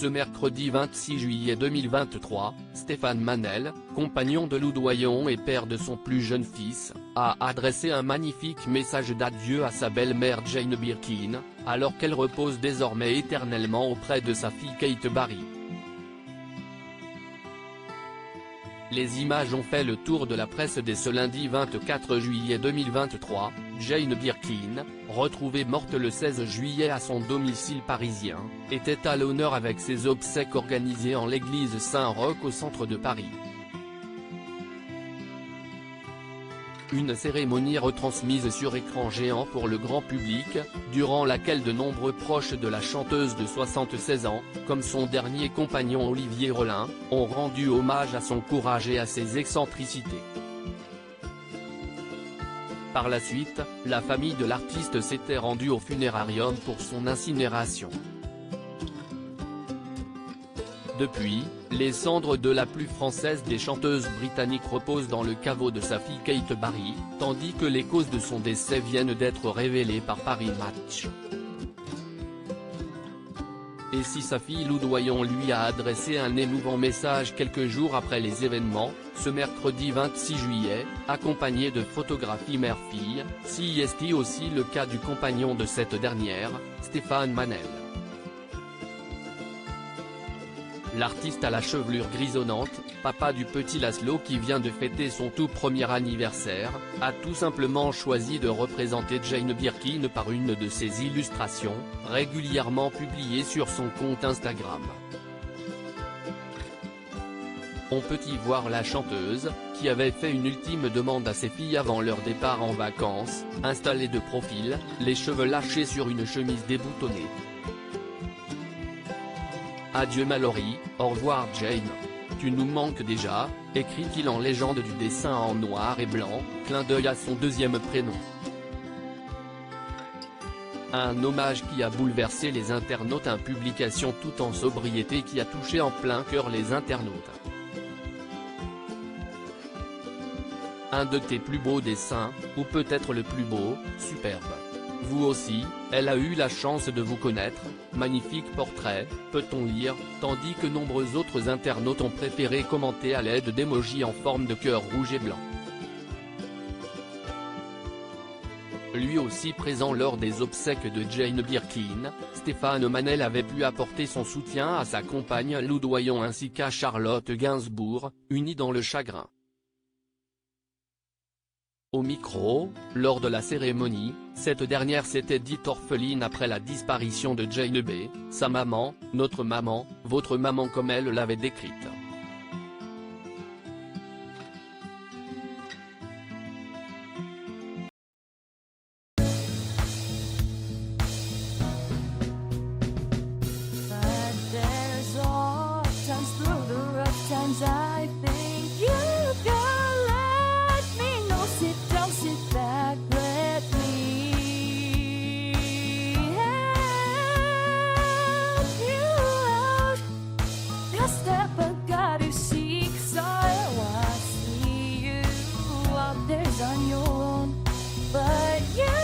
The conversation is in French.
Ce mercredi 26 juillet 2023, Stéphane Manel, compagnon de Lou Doyon et père de son plus jeune fils, a adressé un magnifique message d'adieu à sa belle-mère Jane Birkin, alors qu'elle repose désormais éternellement auprès de sa fille Kate Barry. Les images ont fait le tour de la presse dès ce lundi 24 juillet 2023, Jane Birkin, retrouvée morte le 16 juillet à son domicile parisien, était à l'honneur avec ses obsèques organisées en l'église Saint-Roch au centre de Paris. Une cérémonie retransmise sur écran géant pour le grand public, durant laquelle de nombreux proches de la chanteuse de 76 ans, comme son dernier compagnon Olivier Rollin, ont rendu hommage à son courage et à ses excentricités. Par la suite, la famille de l'artiste s'était rendue au funérarium pour son incinération. Depuis, les cendres de la plus française des chanteuses britanniques reposent dans le caveau de sa fille Kate Barry, tandis que les causes de son décès viennent d'être révélées par Paris Match. Et si sa fille Lou Doyon lui a adressé un émouvant message quelques jours après les événements, ce mercredi 26 juillet, accompagné de photographies mère-fille, c'est aussi le cas du compagnon de cette dernière, Stéphane Manel. L'artiste à la chevelure grisonnante, papa du petit Laszlo qui vient de fêter son tout premier anniversaire, a tout simplement choisi de représenter Jane Birkin par une de ses illustrations, régulièrement publiées sur son compte Instagram. On peut y voir la chanteuse, qui avait fait une ultime demande à ses filles avant leur départ en vacances, installée de profil, les cheveux lâchés sur une chemise déboutonnée. Adieu Mallory, au revoir Jane. Tu nous manques déjà, écrit-il en légende du dessin en noir et blanc, clin d'œil à son deuxième prénom. Un hommage qui a bouleversé les internautes, une publication tout en sobriété qui a touché en plein cœur les internautes. Un de tes plus beaux dessins, ou peut-être le plus beau, superbe. Vous aussi, elle a eu la chance de vous connaître, magnifique portrait, peut-on lire, tandis que nombreux autres internautes ont préféré commenter à l'aide d'émojis en forme de cœur rouge et blanc. Lui aussi présent lors des obsèques de Jane Birkin, Stéphane Manel avait pu apporter son soutien à sa compagne Lou Doyon ainsi qu'à Charlotte Gainsbourg, unis dans le chagrin. Au micro, lors de la cérémonie, cette dernière s'était dite orpheline après la disparition de Jane B, sa maman, notre maman, votre maman comme elle l'avait décrite. On your own, but you